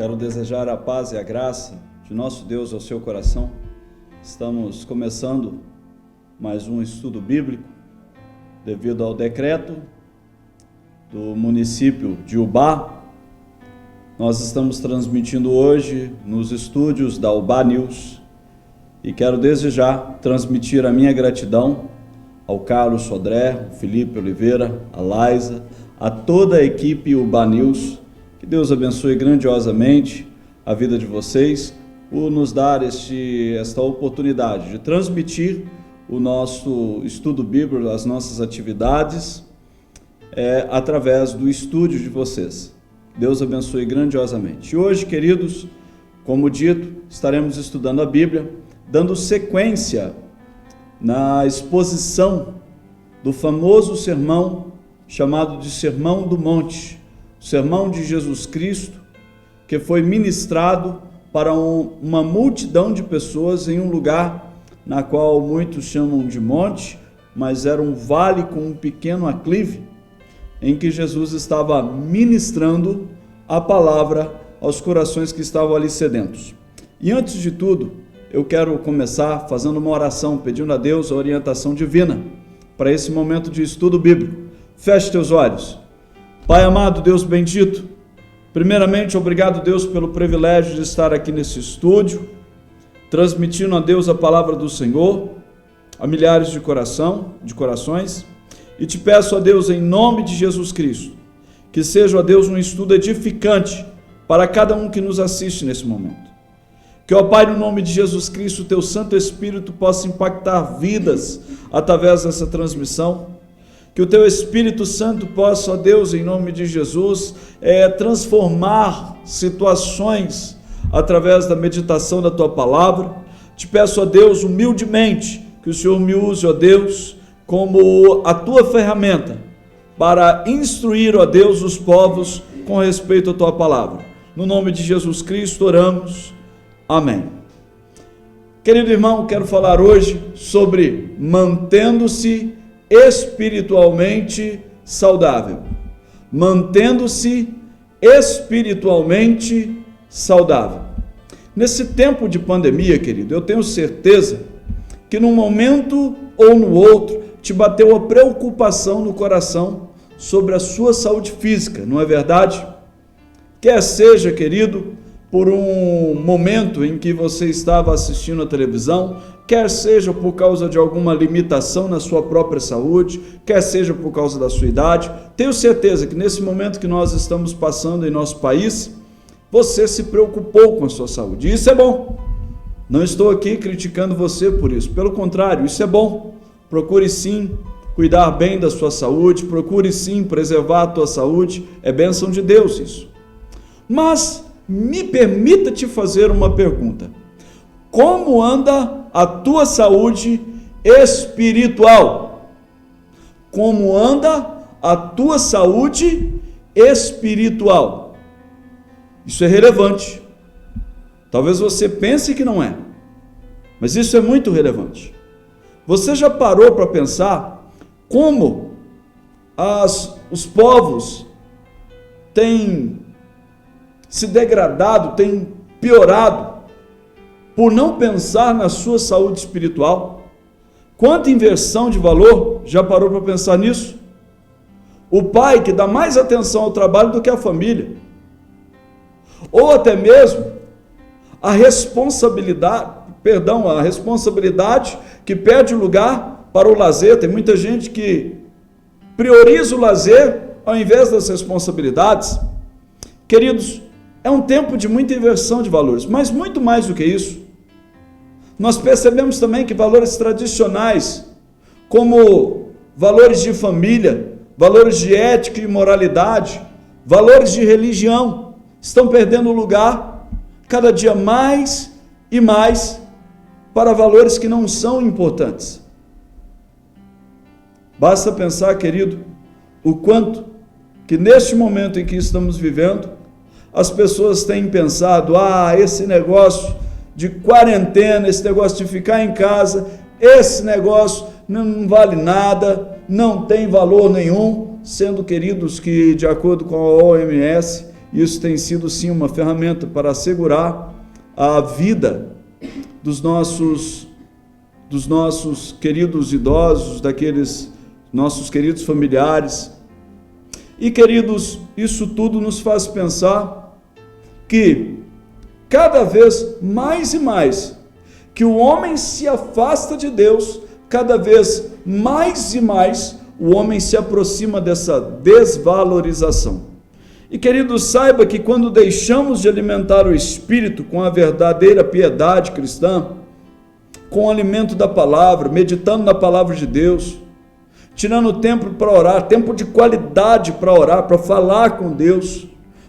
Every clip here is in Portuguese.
Quero desejar a paz e a graça de nosso Deus ao seu coração. Estamos começando mais um estudo bíblico devido ao decreto do município de Ubá. Nós estamos transmitindo hoje nos estúdios da Ubá News e quero desde já transmitir a minha gratidão ao Carlos Sodré, ao Felipe Oliveira, a Laisa, a toda a equipe Ubá News. Que Deus abençoe grandiosamente a vida de vocês por nos dar esta oportunidade de transmitir o nosso estudo bíblico, as nossas atividades, através do estúdio de vocês. Deus abençoe grandiosamente. E hoje, queridos, como dito, estaremos estudando a Bíblia, dando sequência na exposição do famoso sermão chamado de Sermão do Monte, o sermão de Jesus Cristo, que foi ministrado para uma multidão de pessoas em um lugar na qual muitos chamam de monte, mas era um vale com um pequeno aclive, em que Jesus estava ministrando a palavra aos corações que estavam ali sedentos. E antes de tudo, eu quero começar fazendo uma oração, pedindo a Deus a orientação divina para esse momento de estudo bíblico. Feche teus olhos. Pai amado, Deus bendito, primeiramente, obrigado, Deus, pelo privilégio de estar aqui nesse estúdio, transmitindo a Deus a palavra do Senhor, a milhares de corações, e te peço, a Deus, em nome de Jesus Cristo, que seja, a Deus, um estudo edificante para cada um que nos assiste nesse momento. Que, ó Pai, no nome de Jesus Cristo, o teu Santo Espírito possa impactar vidas através dessa transmissão. Que o teu Espírito Santo possa, ó Deus, em nome de Jesus, transformar situações através da meditação da tua palavra. Te peço, ó Deus, humildemente, que o Senhor me use, ó Deus, como a tua ferramenta para instruir, ó Deus, os povos com respeito à tua palavra. No nome de Jesus Cristo oramos. Amém. Querido irmão, quero falar hoje sobre mantendo-se espiritualmente saudável. Mantendo-se espiritualmente saudável. Nesse tempo de pandemia, querido, eu tenho certeza que num momento ou no outro te bateu a preocupação no coração sobre a sua saúde física, não é verdade? Quer seja, querido, por um momento em que você estava assistindo a televisão, quer seja por causa de alguma limitação na sua própria saúde, quer seja por causa da sua idade, tenho certeza que nesse momento que nós estamos passando em nosso país, você se preocupou com a sua saúde, e isso é bom. Não estou aqui criticando você por isso, pelo contrário, isso é bom. Procure sim cuidar bem da sua saúde, procure sim preservar a tua saúde, é bênção de Deus isso. Mas me permita te fazer uma pergunta. Como anda a tua saúde espiritual? Como anda a tua saúde espiritual? Isso é relevante. Talvez você pense que não é, mas isso é muito relevante. Você já parou para pensar como os povos têm se degradado, têm piorado por não pensar na sua saúde espiritual? Quanta inversão de valor, já parou para pensar nisso? O pai que dá mais atenção ao trabalho do que à família, ou até mesmo a responsabilidade que perde lugar para o lazer. Tem muita gente que prioriza o lazer ao invés das responsabilidades. Queridos, é um tempo de muita inversão de valores, mas muito mais do que isso, nós percebemos também que valores tradicionais, como valores de família, valores de ética e moralidade, valores de religião, estão perdendo lugar cada dia mais e mais para valores que não são importantes. Basta pensar, querido, o quanto que neste momento em que estamos vivendo, as pessoas têm pensado, esse negócio de quarentena, esse negócio de ficar em casa, esse negócio não vale nada, não tem valor nenhum, sendo, queridos, que de acordo com a OMS, isso tem sido sim uma ferramenta para assegurar a vida dos nossos queridos idosos, daqueles nossos queridos familiares. E queridos, isso tudo nos faz pensar que cada vez mais e mais que o homem se afasta de Deus, cada vez mais e mais o homem se aproxima dessa desvalorização. E queridos, saiba que quando deixamos de alimentar o espírito com a verdadeira piedade cristã, com o alimento da palavra, meditando na palavra de Deus, tirando tempo para orar, tempo de qualidade para orar, para falar com Deus,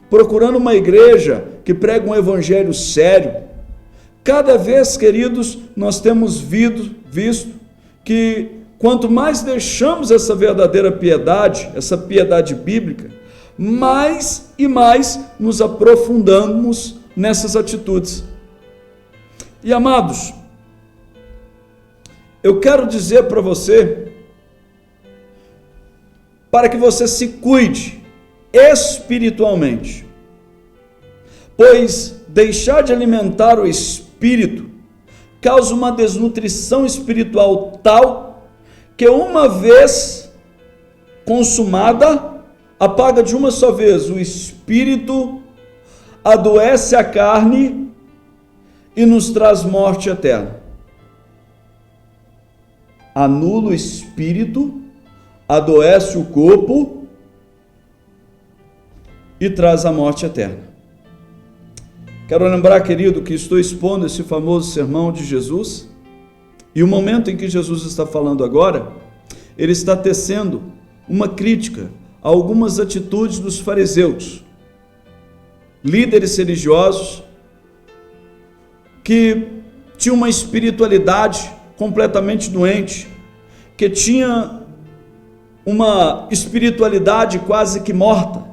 procurando uma igreja que prega um evangelho sério, cada vez, queridos, nós temos visto que quanto mais deixamos essa verdadeira piedade, essa piedade bíblica, mais e mais nos aprofundamos nessas atitudes. E amados, eu quero dizer para você, para que você se cuide espiritualmente, pois deixar de alimentar o espírito causa uma desnutrição espiritual tal que uma vez consumada, apaga de uma só vez o espírito, adoece a carne e nos traz morte eterna. Anula o espírito, adoece o corpo e traz a morte eterna. Quero lembrar, querido, que estou expondo esse famoso sermão de Jesus, e o momento em que Jesus está falando agora, ele está tecendo uma crítica a algumas atitudes dos fariseus, líderes religiosos, que tinham uma espiritualidade completamente doente, que tinha uma espiritualidade quase que morta.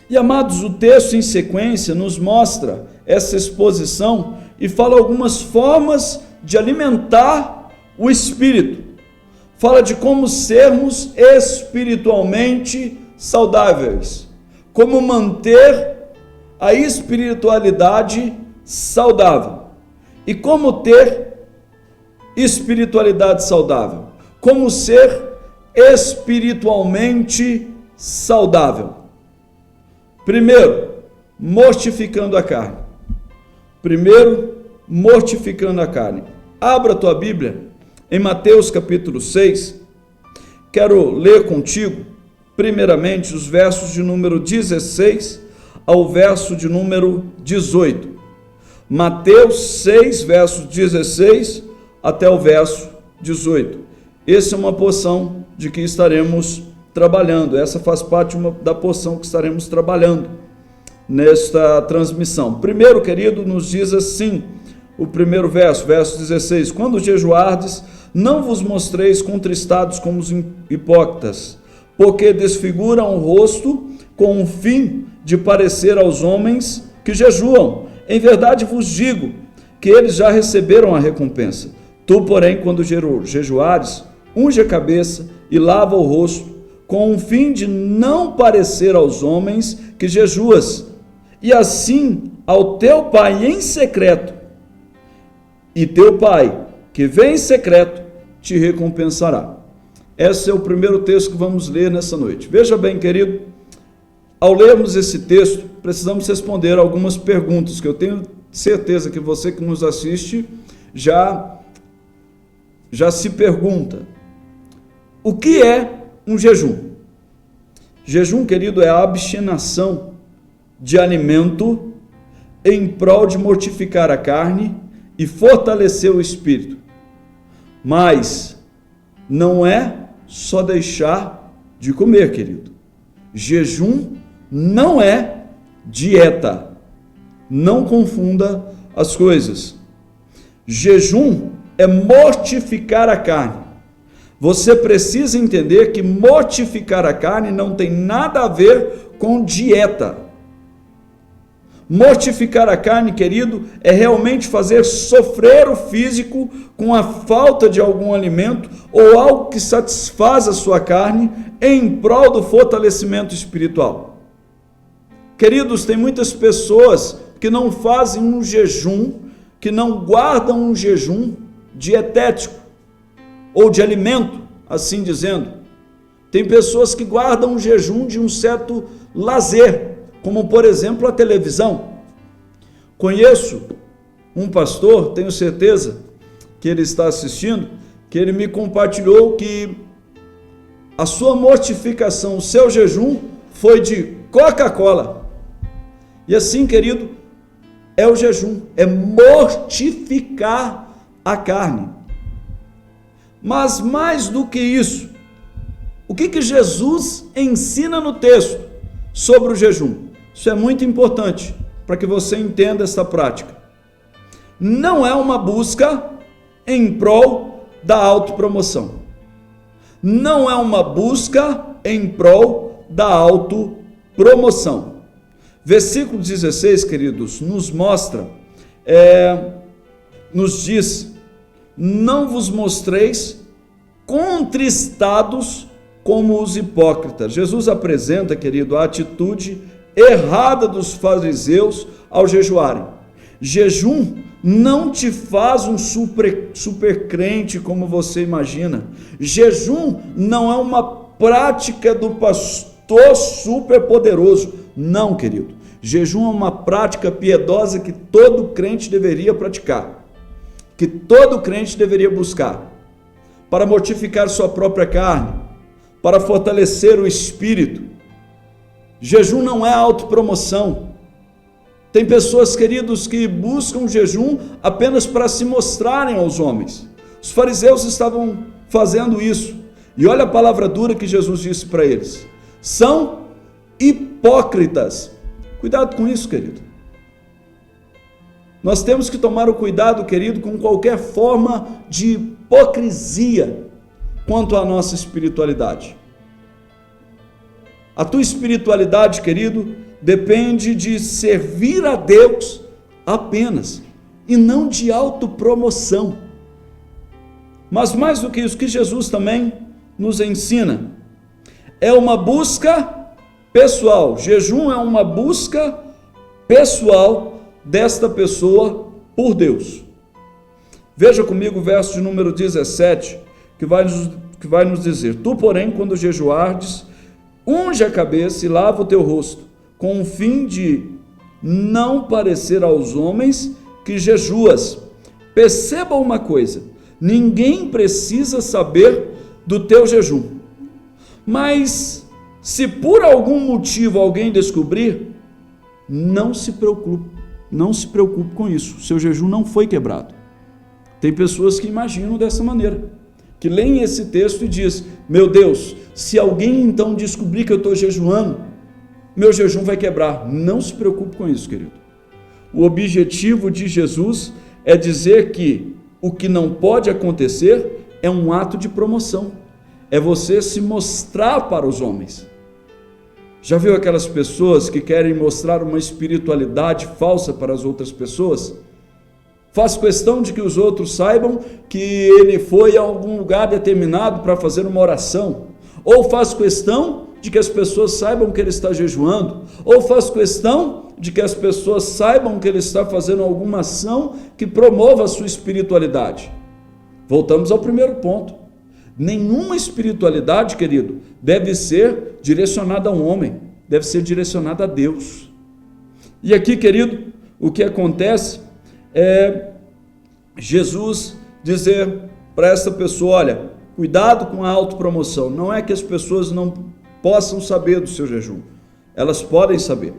E amados, o texto em sequência nos mostra essa exposição e fala algumas formas de alimentar o espírito. Fala de como sermos espiritualmente saudáveis, como manter a espiritualidade saudável. E como ter espiritualidade saudável? Como ser espiritualmente saudável? Primeiro, mortificando a carne. Abra a tua Bíblia em Mateus capítulo 6. Quero ler contigo, primeiramente, os versos de número 16 ao verso de número 18. Mateus 6, verso 16 até o verso 18. Essa é uma porção de que estaremos trabalhando. Essa faz parte da porção que estaremos trabalhando nesta transmissão. Primeiro, querido, nos diz assim, o primeiro verso 16: quando jejuardes, não vos mostreis contristados como os hipócritas, porque desfiguram o rosto com o fim de parecer aos homens que jejuam. Em verdade vos digo que eles já receberam a recompensa. Tu, porém, quando jejuares, unge a cabeça e lava o rosto, com o fim de não parecer aos homens que jejuas, e assim ao teu Pai em secreto, e teu Pai, que vem em secreto, te recompensará. Esse é o primeiro texto que vamos ler nessa noite. Veja bem, querido, ao lermos esse texto, precisamos responder algumas perguntas, que eu tenho certeza que você que nos assiste já se pergunta. O que é um jejum? Jejum, querido, é a abstenção de alimento em prol de mortificar a carne e fortalecer o espírito. Mas não é só deixar de comer, querido. Jejum não é dieta. Não confunda as coisas. Jejum é mortificar a carne. Você precisa entender que mortificar a carne não tem nada a ver com dieta. Mortificar a carne, querido, é realmente fazer sofrer o físico com a falta de algum alimento ou algo que satisfaz a sua carne em prol do fortalecimento espiritual. Queridos, tem muitas pessoas que não fazem um jejum, que não guardam um jejum dietético ou de alimento, assim dizendo. Tem pessoas que guardam um jejum de um certo lazer, como por exemplo a televisão. Conheço um pastor, tenho certeza que ele está assistindo, que ele me compartilhou que a sua mortificação, o seu jejum foi de Coca-Cola. E assim, querido, é o jejum, é mortificar a carne. Mas mais do que isso, o que Jesus ensina no texto sobre o jejum? Isso é muito importante para que você entenda essa prática. Não é uma busca em prol da autopromoção. Não é uma busca em prol da autopromoção. Versículo 16, queridos, nos mostra, nos diz: não vos mostreis contristados como os hipócritas. Jesus apresenta, querido, a atitude errada dos fariseus ao jejuarem. Jejum não te faz um super crente como você imagina. Jejum não é uma prática do pastor super poderoso. Não, querido. Jejum é uma prática piedosa que todo crente deveria praticar, que todo crente deveria buscar, para mortificar sua própria carne, para fortalecer o espírito. Jejum não é autopromoção. Tem pessoas, queridos, que buscam jejum apenas para se mostrarem aos homens. Os fariseus estavam fazendo isso. E olha a palavra dura que Jesus disse para eles: são hipócritas. Cuidado com isso, querido. Nós temos que tomar o cuidado, querido, com qualquer forma de hipocrisia quanto à nossa espiritualidade. A tua espiritualidade, querido, depende de servir a Deus apenas, e não de autopromoção. Mas mais do que isso, que Jesus também nos ensina, é uma busca pessoal. Jejum é uma busca pessoal desta pessoa por Deus. Veja comigo o verso de número 17, que vai nos dizer: tu, porém, quando jejuardes, unge a cabeça e lava o teu rosto, com o fim de não parecer aos homens que jejuas. Perceba uma coisa: ninguém precisa saber do teu jejum. Mas se por algum motivo alguém descobrir, não se preocupe com isso. Seu jejum não foi quebrado. Tem pessoas que imaginam dessa maneira, que leem esse texto e diz: meu Deus, se alguém então descobrir que eu estou jejuando, meu jejum vai quebrar. Não se preocupe com isso, querido. O objetivo de Jesus é dizer que o que não pode acontecer é um ato de promoção, é você se mostrar para os homens. Já viu aquelas pessoas que querem mostrar uma espiritualidade falsa para as outras pessoas? Faz questão de que os outros saibam que ele foi a algum lugar determinado para fazer uma oração, ou faz questão de que as pessoas saibam que ele está jejuando, ou faz questão de que as pessoas saibam que ele está fazendo alguma ação que promova a sua espiritualidade. Voltamos ao primeiro ponto. Nenhuma espiritualidade, querido, deve ser direcionada a um homem, deve ser direcionada a Deus. E aqui, querido, o que acontece é Jesus dizer para essa pessoa: olha, cuidado com a autopromoção. Não é que as pessoas não possam saber do seu jejum, elas podem saber.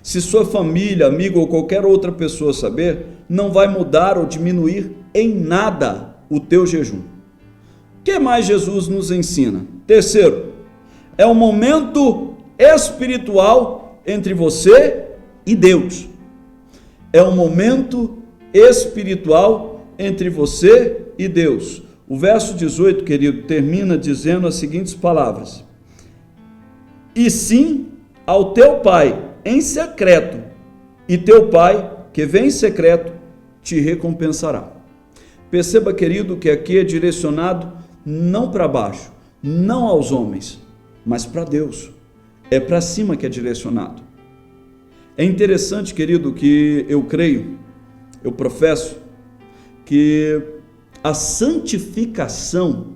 Se sua família, amigo ou qualquer outra pessoa saber, não vai mudar ou diminuir em nada o teu jejum. O que mais Jesus nos ensina? Terceiro, é um momento espiritual entre você e Deus. É um momento espiritual entre você e Deus. O verso 18, querido, termina dizendo as seguintes palavras: e sim ao teu Pai em secreto, e teu Pai que vem em secreto te recompensará. Perceba, querido, que aqui é direcionado não para baixo, não aos homens, mas para Deus. É para cima que é direcionado. É interessante, querido, que eu creio, eu professo, que a santificação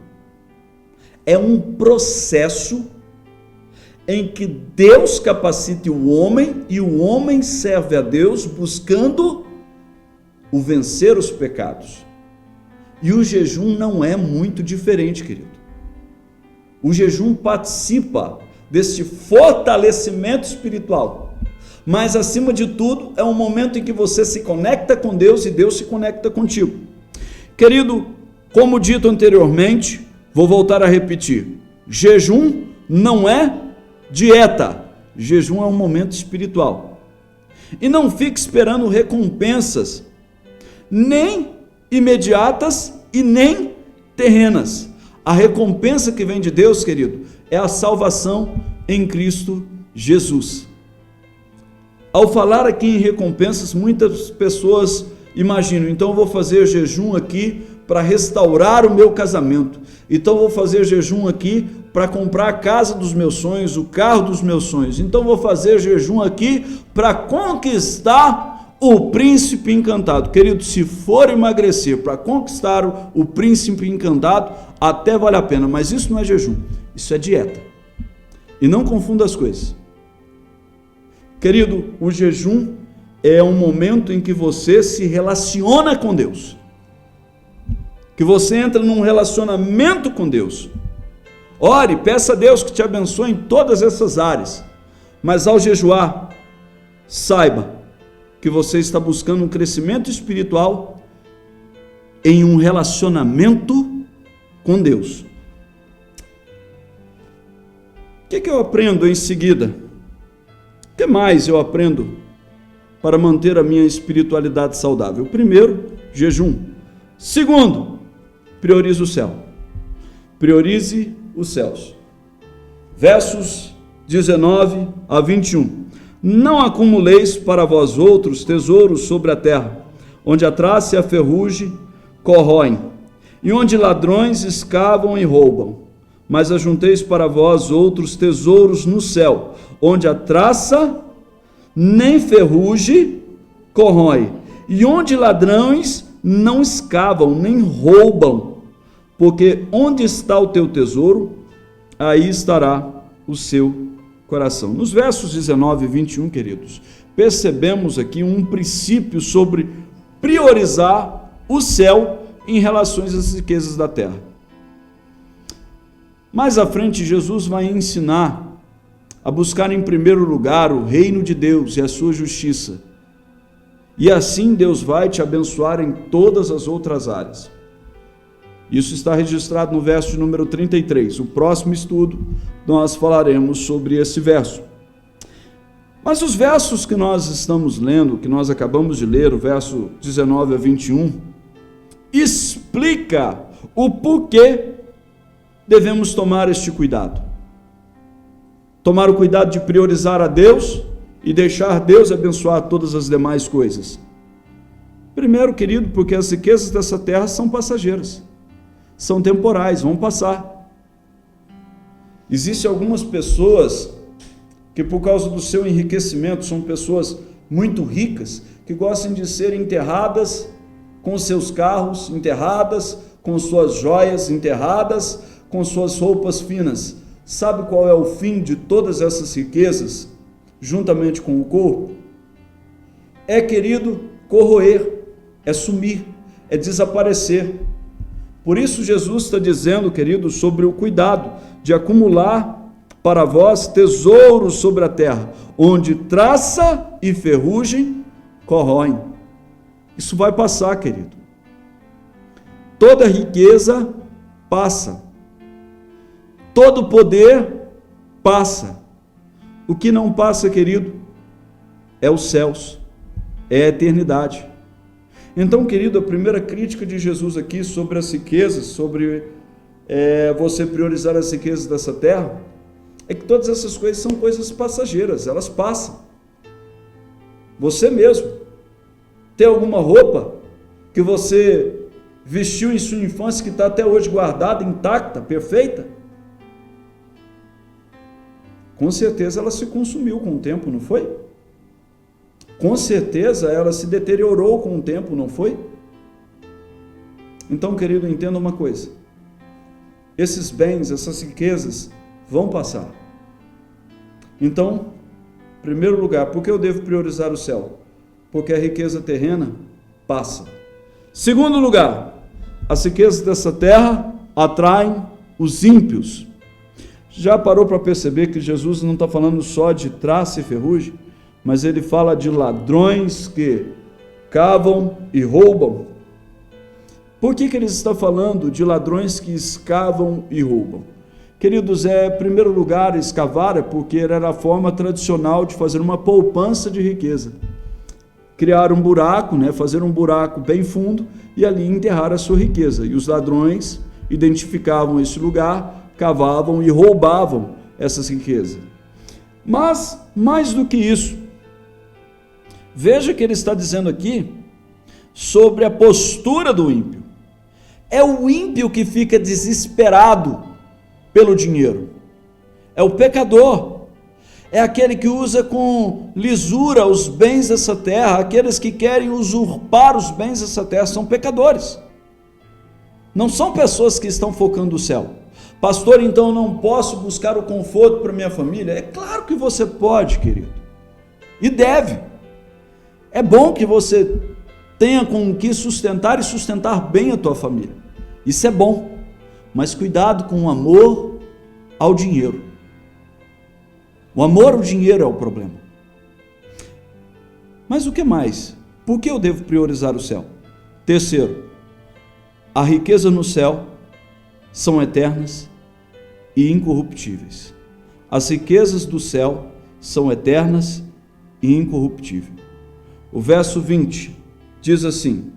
é um processo em que Deus capacite o homem e o homem serve a Deus buscando o vencer os pecados. E o jejum não é muito diferente, querido. O jejum participa deste fortalecimento espiritual. Mas, acima de tudo, é um momento em que você se conecta com Deus e Deus se conecta contigo. Querido, como dito anteriormente, vou voltar a repetir: jejum não é dieta, jejum é um momento espiritual. E não fique esperando recompensas, nem imediatas e nem terrenas. A recompensa que vem de Deus, querido, é a salvação em Cristo Jesus. Ao falar aqui em recompensas, muitas pessoas imaginam: então eu vou fazer jejum aqui para restaurar o meu casamento, então eu vou fazer jejum aqui para comprar a casa dos meus sonhos, o carro dos meus sonhos, então eu vou fazer jejum aqui para conquistar o príncipe encantado. Querido, se for emagrecer para conquistar o príncipe encantado, até vale a pena, mas isso não é jejum, isso é dieta. E não confunda as coisas. Querido, o jejum é um momento em que você se relaciona com Deus, que você entra num relacionamento com Deus. Ore, peça a Deus que te abençoe em todas essas áreas, mas ao jejuar, saiba que você está buscando um crescimento espiritual em um relacionamento com Deus. O que eu aprendo em seguida? O que mais eu aprendo para manter a minha espiritualidade saudável? Primeiro, jejum. Segundo, priorize o céu. Priorize os céus. Versos 19 a 21. Não acumuleis para vós outros tesouros sobre a terra, onde a traça e a ferrugem corroem, e onde ladrões escavam e roubam. Mas ajunteis para vós outros tesouros no céu, onde a traça nem ferrugem corrói, e onde ladrões não escavam nem roubam, porque onde está o teu tesouro, aí estará o seu coração. Nos versos 19 e 21, queridos, percebemos aqui um princípio sobre priorizar o céu em relação às riquezas da terra. Mais à frente, Jesus vai ensinar a buscar em primeiro lugar o reino de Deus e a sua justiça. E assim Deus vai te abençoar em todas as outras áreas. Isso está registrado no verso de número 33. O próximo estudo nós falaremos sobre esse verso. Mas os versos que nós estamos lendo, que nós acabamos de ler, o verso 19 a 21, explica o porquê devemos tomar este cuidado. Tomar o cuidado de priorizar a Deus e deixar Deus abençoar todas as demais coisas. Primeiro, querido, porque as riquezas dessa terra são passageiras, são temporais, vão passar. Existem algumas pessoas que, por causa do seu enriquecimento, são pessoas muito ricas, que gostam de ser enterradas com seus carros, enterradas com suas joias, enterradas com suas roupas finas. Sabe qual é o fim de todas essas riquezas, juntamente com o corpo? É, querido, corroer, é sumir, é desaparecer. Por isso Jesus está dizendo, querido, sobre o cuidado de acumular para vós tesouros sobre a terra, onde traça e ferrugem corroem. Isso vai passar, querido. Toda riqueza passa. Todo poder passa. O que não passa, querido, é os céus, é a eternidade. Então, querido, a primeira crítica de Jesus aqui sobre as riquezas, sobre você priorizar as riquezas dessa terra, é que todas essas coisas são coisas passageiras, elas passam. Você mesmo tem alguma roupa que você vestiu em sua infância que está até hoje guardada, intacta, perfeita? Com certeza ela se consumiu com o tempo, não foi? com certeza ela se deteriorou com o tempo, não foi? Então, querido, entenda uma coisa. Esses bens, essas riquezas vão passar. Então, em primeiro lugar, por que eu devo priorizar o céu? Porque a riqueza terrena passa. Segundo lugar, as riquezas dessa terra atraem os ímpios. Já parou para perceber que Jesus não está falando só de traça e ferrugem, mas ele fala de ladrões que cavam e roubam? Por que ele está falando de ladrões que escavam e roubam? Queridos, em primeiro lugar, escavar é porque era a forma tradicional de fazer uma poupança de riqueza. Criar um buraco, fazer um buraco bem fundo e ali enterrar a sua riqueza. E os ladrões identificavam esse lugar, cavavam e roubavam essas riquezas. Mas, mais do que isso, veja que ele está dizendo aqui sobre a postura do ímpio. É o ímpio que fica desesperado pelo dinheiro. É o pecador. É aquele que usa com lisura os bens dessa terra. Aqueles que querem usurpar os bens dessa terra são pecadores. Não são pessoas que estão focando o céu. Pastor, então eu não posso buscar o conforto para minha família? É claro que você pode, querido. E deve. É bom que você tenha com que sustentar e sustentar bem a tua família. Isso é bom, mas cuidado com o amor ao dinheiro. O amor ao dinheiro é o problema. Mas o que mais? Por que eu devo priorizar o céu? Terceiro, a riqueza no céu são eternas e incorruptíveis. As riquezas do céu são eternas e incorruptíveis. O verso 20 diz assim: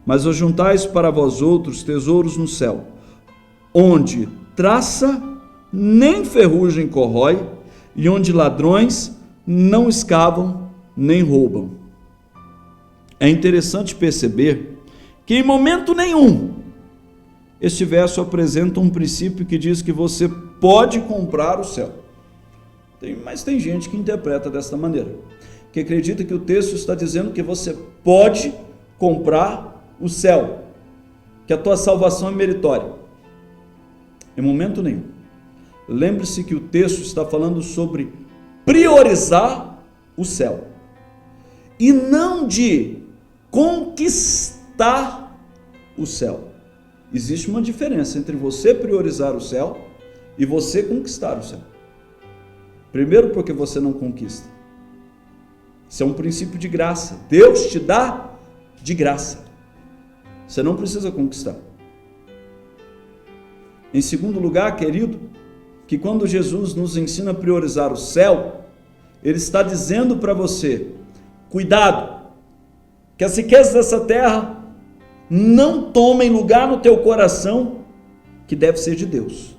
mas ajuntais para vós outros tesouros no céu, onde traça nem ferrugem corrói, e onde ladrões não escavam nem roubam. É interessante perceber que em momento nenhum este verso apresenta um princípio que diz que você pode comprar o céu. Mas tem gente que interpreta desta maneira, que acredita que o texto está dizendo que você pode comprar o céu, que a tua salvação é meritória. Em momento nenhum. Lembre-se que o texto está falando sobre priorizar o céu e não de conquistar o céu. Existe uma diferença entre você priorizar o céu e você conquistar o céu. Primeiro, porque você não conquista. Isso é um princípio de graça. Deus te dá de graça. Você não precisa conquistar. Em segundo lugar, querido, que quando Jesus nos ensina a priorizar o céu, Ele está dizendo para você: cuidado, que as riquezas dessa terra não tomem lugar no teu coração, que deve ser de Deus.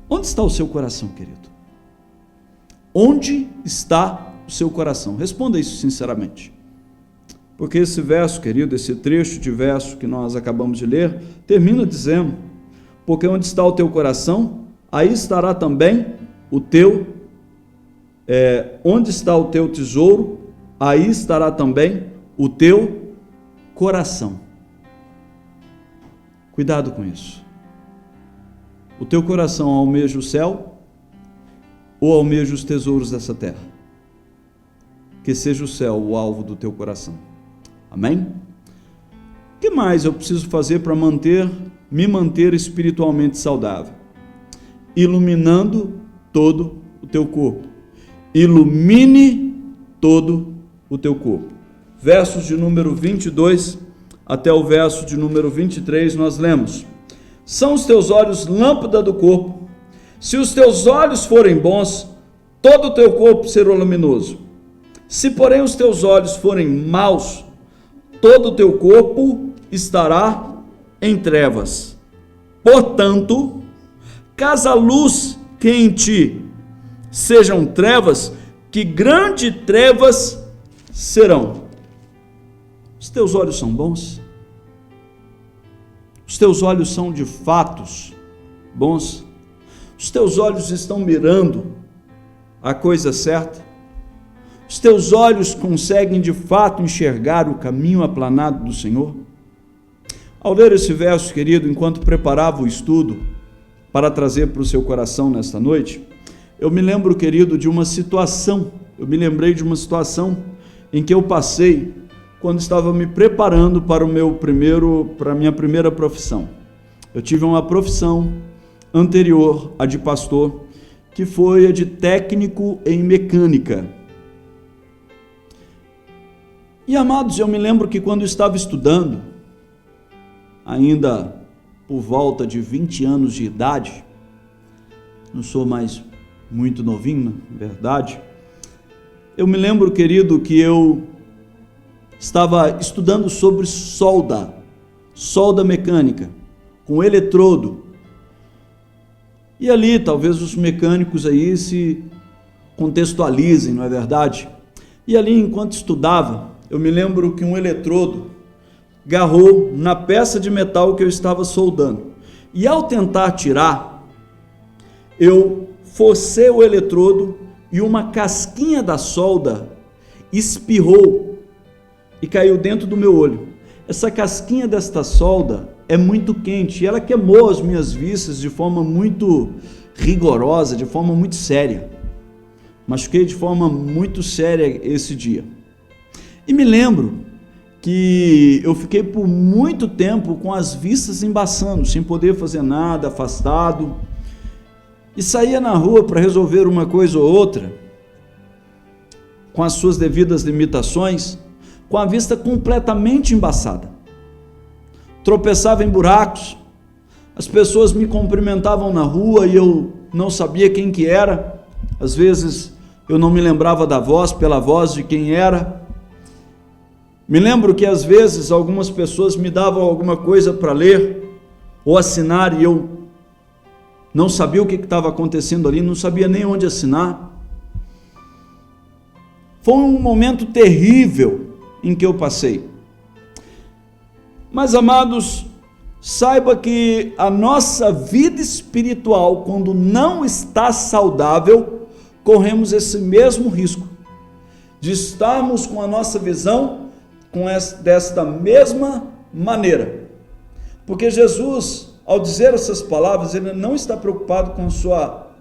Onde está o seu coração, querido? Onde está o seu coração? Responda isso sinceramente. Porque esse verso, querido, esse trecho de verso que nós acabamos de ler, termina dizendo: porque onde está o teu coração, aí estará também o teu, onde está o teu tesouro, aí estará também o teu coração. Cuidado com isso. O teu coração almeja o céu ou almeja os tesouros dessa terra? Que seja o céu o alvo do teu coração. Amém? O que mais eu preciso fazer para me manter espiritualmente saudável? Iluminando todo o teu corpo. Ilumine todo o teu corpo. Versos de número 22 até o verso de número 23 nós lemos: são os teus olhos lâmpada do corpo. Se os teus olhos forem bons, todo o teu corpo será luminoso. Se porém os teus olhos forem maus, todo o teu corpo estará em trevas. Portanto, caso a luz que em ti sejam trevas, que grandes trevas serão. Os teus olhos são bons? Os teus olhos são de fatos bons? Os teus olhos estão mirando a coisa certa? Os teus olhos conseguem de fato enxergar o caminho aplanado do Senhor? Ao ler esse verso, querido, enquanto preparava o estudo para trazer para o seu coração nesta noite, eu me lembro, querido, de uma situação, eu me lembrei de uma situação em que eu passei quando estava me preparando para a minha primeira profissão. Eu tive uma profissão anterior à de pastor, que foi a de técnico em mecânica. E, amados, eu me lembro que quando eu estava estudando, ainda por volta de 20 anos de idade, não sou mais muito novinho, na verdade, eu me lembro, querido, que eu estava estudando sobre solda mecânica, com eletrodo. E ali, talvez os mecânicos aí se contextualizem, não é verdade? E ali, enquanto estudava, eu me lembro que um eletrodo garrou na peça de metal que eu estava soldando. E ao tentar tirar, eu forcei o eletrodo e uma casquinha da solda espirrou e caiu dentro do meu olho. Essa casquinha desta solda é muito quente e ela queimou as minhas vistas de forma muito rigorosa, de forma muito séria. Machuquei de forma muito séria esse dia. E me lembro que eu fiquei por muito tempo com as vistas embaçando, sem poder fazer nada, afastado. E saía na rua para resolver uma coisa ou outra, com as suas devidas limitações, com a vista completamente embaçada. Tropeçava em buracos, as pessoas me cumprimentavam na rua e eu não sabia quem que era. Às vezes eu não me lembrava da voz, pela voz de quem era. Me lembro que às vezes algumas pessoas me davam alguma coisa para ler ou assinar e eu não sabia o que estava acontecendo ali, não sabia nem onde assinar. Foi um momento terrível em que eu passei. Mas, amados, saiba que a nossa vida espiritual, quando não está saudável, corremos esse mesmo risco de estarmos com a nossa visão desta mesma maneira. Porque Jesus, ao dizer essas palavras, ele não está preocupado com a sua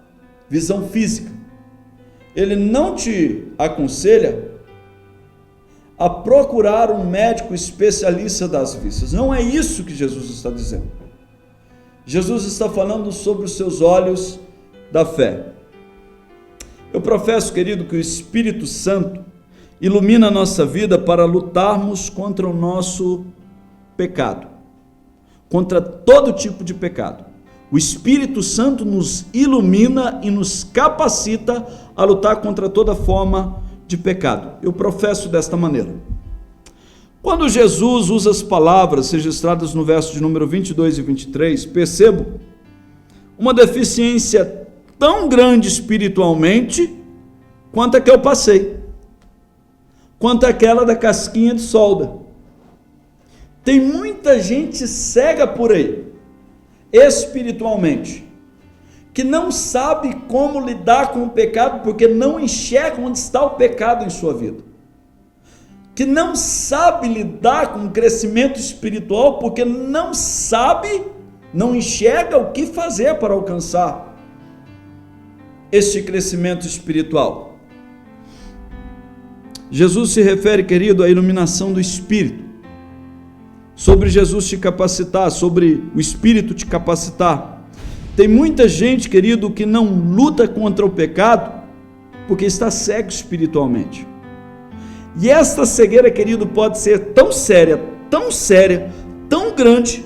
visão física. Ele não te aconselha a procurar um médico especialista das vistas. Não é isso que Jesus está dizendo. Jesus está falando sobre os seus olhos da fé. Eu professo, querido, que o Espírito Santo ilumina a nossa vida para lutarmos contra o nosso pecado, contra todo tipo de pecado. O Espírito Santo nos ilumina e nos capacita a lutar contra toda forma de pecado. Eu professo desta maneira. Quando Jesus usa as palavras registradas no verso de número 22 e 23, percebo uma deficiência tão grande espiritualmente quanto a que eu passei, quanto aquela da casquinha de solda. Tem muita gente cega por aí, espiritualmente, que não sabe como lidar com o pecado, porque não enxerga onde está o pecado em sua vida, que não sabe lidar com o crescimento espiritual, porque não sabe, não enxerga o que fazer para alcançar este crescimento espiritual. Jesus se refere, querido, à iluminação do Espírito, sobre Jesus te capacitar, sobre o Espírito te capacitar. Tem muita gente, querido, que não luta contra o pecado, porque está cego espiritualmente. E esta cegueira, querido, pode ser tão séria, tão grande,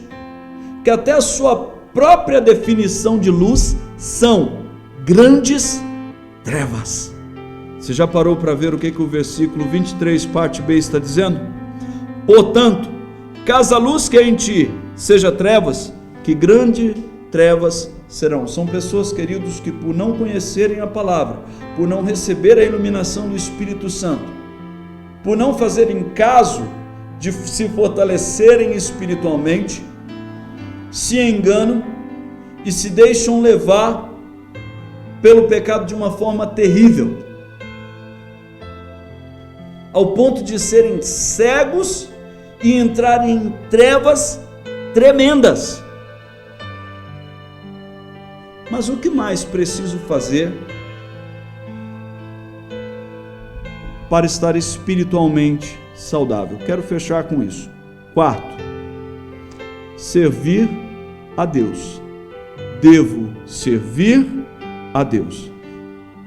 que até a sua própria definição de luz são grandes trevas. Você já parou para ver o que o versículo 23, parte B, está dizendo? Portanto, caso a luz que é em ti seja trevas, que grandes trevas serão. São pessoas, queridos, que por não conhecerem a palavra, por não receber a iluminação do Espírito Santo, por não fazerem caso de se fortalecerem espiritualmente, se enganam e se deixam levar pelo pecado de uma forma terrível. ao ponto de serem cegos e entrarem em trevas tremendas. Mas o que mais preciso fazer para estar espiritualmente saudável? Quero fechar com isso. Quarto, servir a Deus. Devo servir a Deus.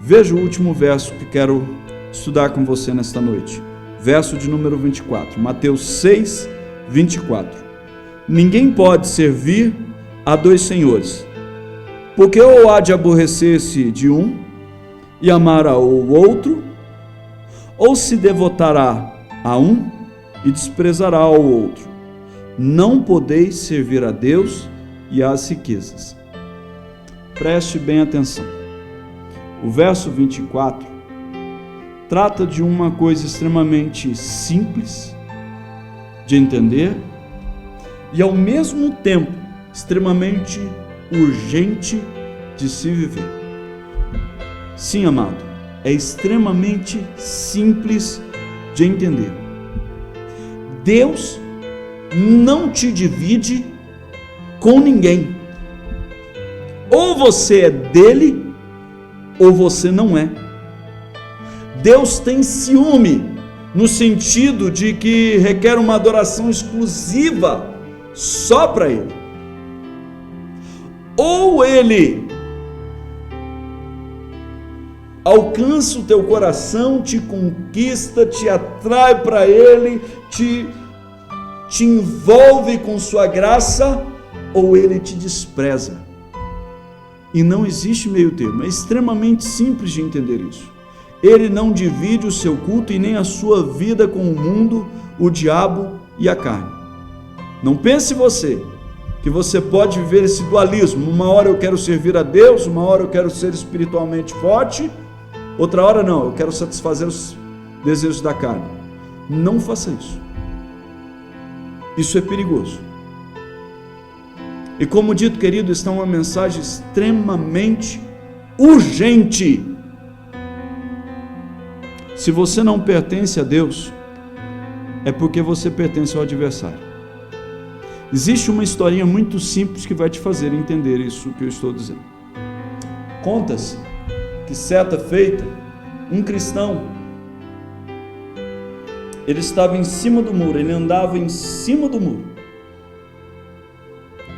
Veja o último verso que quero estudar com você nesta noite. Verso de número 24. Mateus 6, 24. Ninguém pode servir a dois senhores, porque ou há de aborrecer-se de um e amar ao outro, ou se devotará a um e desprezará ao outro. Não podeis servir a Deus e às riquezas. Preste bem atenção. O verso 24 trata de uma coisa extremamente simples de entender e ao mesmo tempo extremamente urgente de se viver. Sim, amado, é extremamente simples de entender. Deus não te divide com ninguém. Ou você é dele, ou você não é. Deus tem ciúme, no sentido de que requer uma adoração exclusiva só para ele. Ou ele alcança o teu coração, te conquista, te atrai para ele, te envolve com sua graça, ou ele te despreza. E não existe meio termo. É extremamente simples de entender isso. Ele não divide o seu culto e nem a sua vida com o mundo, o diabo e a carne. Não pense você que você pode viver esse dualismo. Uma hora eu quero servir a Deus, uma hora eu quero ser espiritualmente forte, outra hora não, eu quero satisfazer os desejos da carne. Não faça isso. Isso é perigoso. E como dito, querido, está uma mensagem extremamente urgente. Se você não pertence a Deus, é porque você pertence ao adversário. Existe uma historinha muito simples que vai te fazer entender isso que eu estou dizendo. Conta-se que certa feita, um cristão, ele estava em cima do muro, ele andava em cima do muro.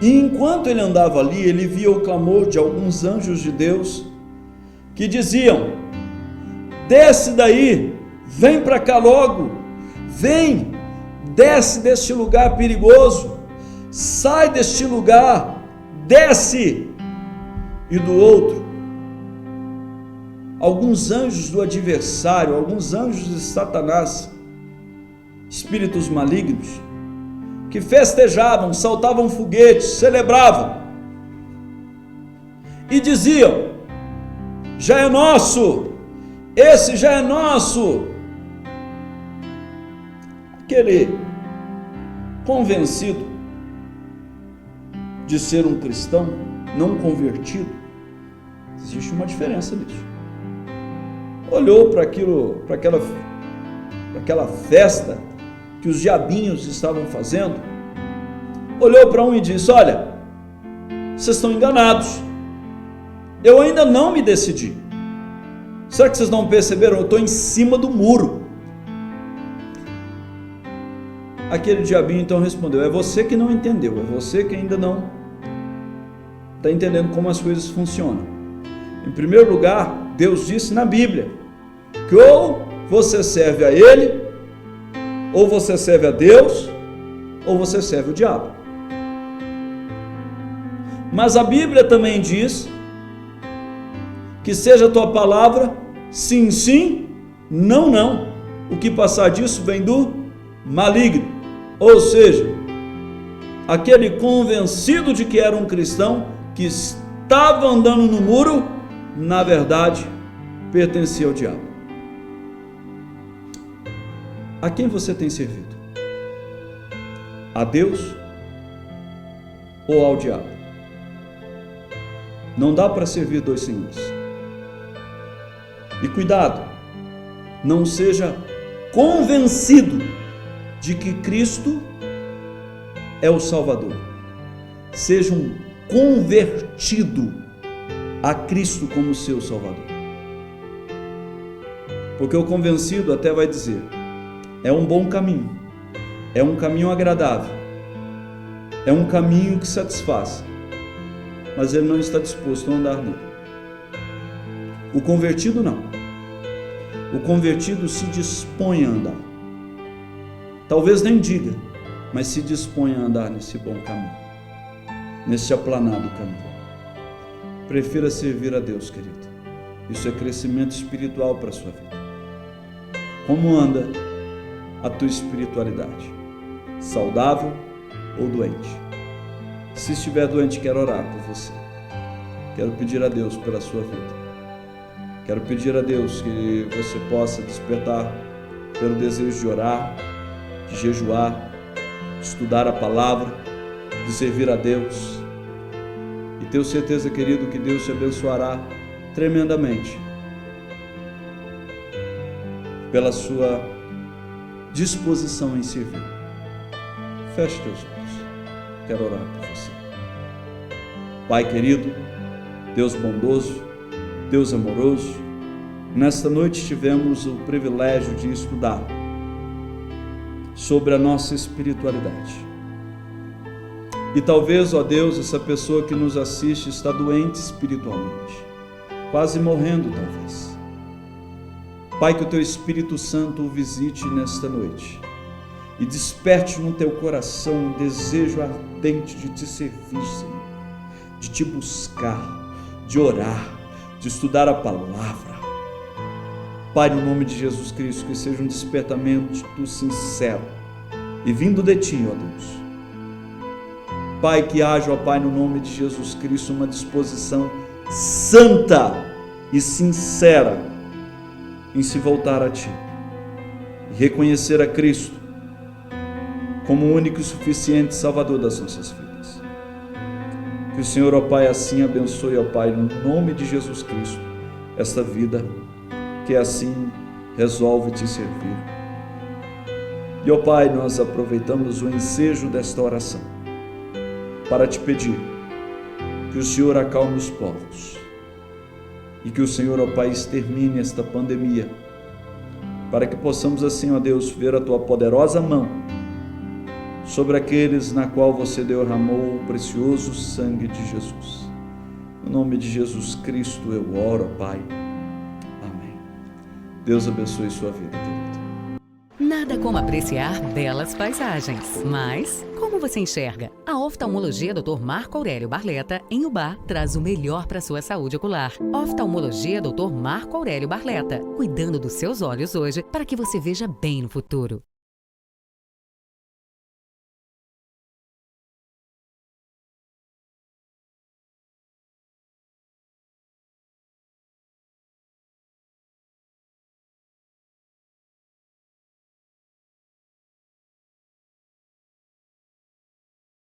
E enquanto ele andava ali, ele via o clamor de alguns anjos de Deus que diziam: desce daí, vem para cá logo, vem, desce deste lugar perigoso, sai deste lugar, desce. E do outro, alguns anjos do adversário, alguns anjos de Satanás, espíritos malignos, que festejavam, saltavam foguetes, celebravam e diziam: já é nosso, esse já é nosso. Aquele convencido de ser um cristão não convertido, existe uma diferença nisso. Olhou para aquela festa que os diabinhos estavam fazendo, olhou para um e disse: olha, vocês estão enganados, eu ainda não me decidi. Será que vocês não perceberam? Eu estou em cima do muro. Aquele diabinho então respondeu: é você que não entendeu, é você que ainda não está entendendo como as coisas funcionam. Em primeiro lugar, Deus disse na Bíblia que ou você serve a Ele, ou você serve a Deus, ou você serve o diabo. Mas a Bíblia também diz que seja a tua palavra sim, sim, não, não. O que passar disso vem do maligno. Ou seja, aquele convencido de que era um cristão, que estava andando no muro, na verdade, pertencia ao diabo. A quem você tem servido? A Deus ou ao diabo? Não dá para servir dois senhores. E cuidado, não seja convencido de que Cristo é o Salvador. Seja um convertido a Cristo como seu Salvador. Porque o convencido até vai dizer, é um bom caminho, é um caminho agradável, é um caminho que satisfaz, mas ele não está disposto a andar nele. O convertido não. O convertido se dispõe a andar. Talvez nem diga, mas se dispõe a andar nesse bom caminho, nesse aplanado caminho. Prefira servir a Deus, querido. Isso é crescimento espiritual para a sua vida. Como anda a tua espiritualidade? Saudável ou doente? Se estiver doente, quero orar por você. Quero pedir a Deus pela sua vida. Quero pedir a Deus que você possa despertar pelo desejo de orar, de jejuar, de estudar a palavra, de servir a Deus. E tenho certeza, querido, que Deus te abençoará tremendamente pela sua disposição em servir. Feche teus olhos. Quero orar por você. Pai querido, Deus bondoso, Deus amoroso, nesta noite tivemos o privilégio de estudar sobre a nossa espiritualidade. E talvez, ó Deus, essa pessoa que nos assiste está doente espiritualmente, quase morrendo talvez. Pai, que o Teu Espírito Santo o visite nesta noite e desperte no teu coração um desejo ardente de te servir, Senhor, de te buscar, de orar, de estudar a palavra. Pai, no nome de Jesus Cristo, que seja um despertamento sincero e vindo de Ti, ó Deus. Pai, que haja, ó Pai, no nome de Jesus Cristo, uma disposição santa e sincera em se voltar a Ti e reconhecer a Cristo como o único e suficiente Salvador das nossas vidas. Que o Senhor, ó Pai, assim abençoe, ó Pai, no nome de Jesus Cristo, esta vida que assim resolve te servir. E, ó Pai, nós aproveitamos o ensejo desta oração para te pedir que o Senhor acalme os povos e que o Senhor, ó Pai, extermine esta pandemia, para que possamos assim, ó Deus, ver a Tua poderosa mão sobre aqueles na qual você derramou o precioso sangue de Jesus. No nome de Jesus Cristo eu oro, Pai. Amém. Deus abençoe sua vida, querido. Nada como apreciar belas paisagens. Mas, como você enxerga? A oftalmologia Dr. Marco Aurélio Barleta, em Ubá, traz o melhor para sua saúde ocular. Oftalmologia Dr. Marco Aurélio Barleta, cuidando dos seus olhos hoje para que você veja bem no futuro.